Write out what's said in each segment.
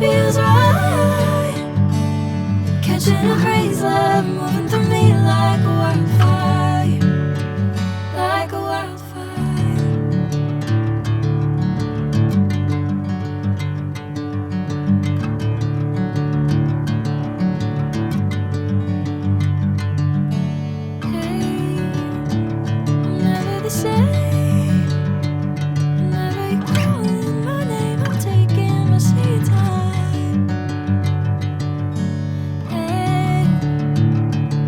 feels right. Catching a craze love moving through me like a wildfire, like a wildfire. Hey, I'm never the same. Whenever you're calling my name, I'm taking my sweet time. Hey,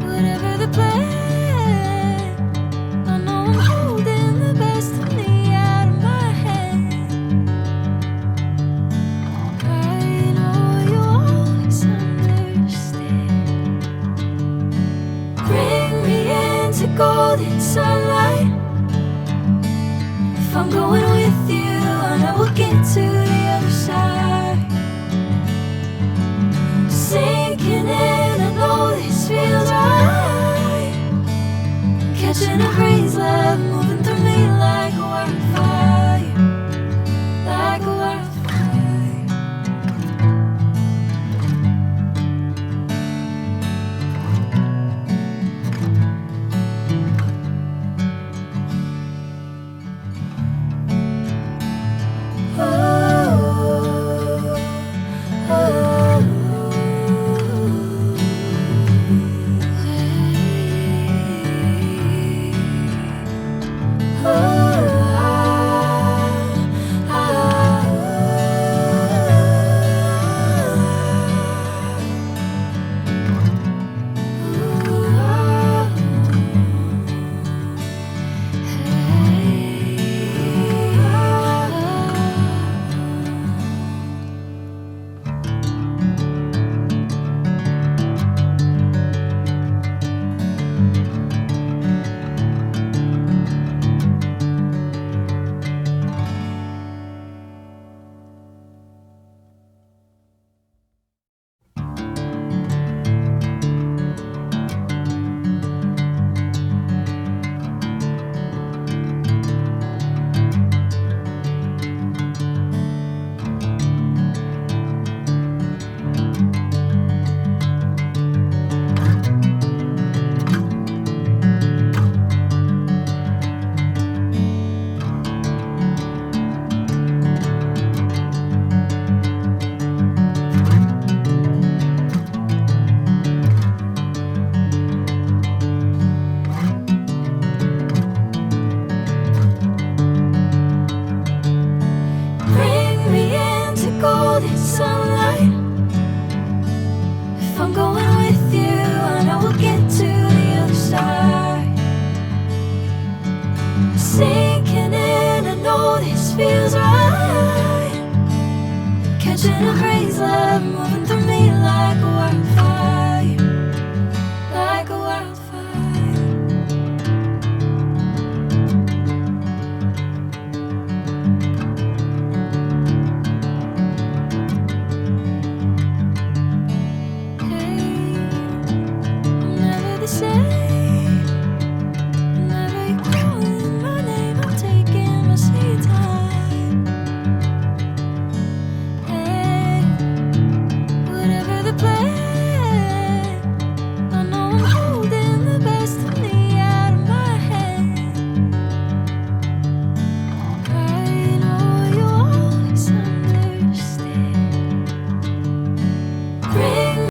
whatever the plan, I know I'm holding the best of me out of my hand. I know you always understand. Bring me into golden sunlight. If I'm going with you, I know we'll get to the other side. Sinking in, I know this feels right. Catching a craze love moving through me like a wildfire, like a wildfire. Bring me into golden sunlight. If I'm going with you, I know we'll get to the other side. Sinking in, I know this feels right. Catching a craze love moving through me like a wildfire.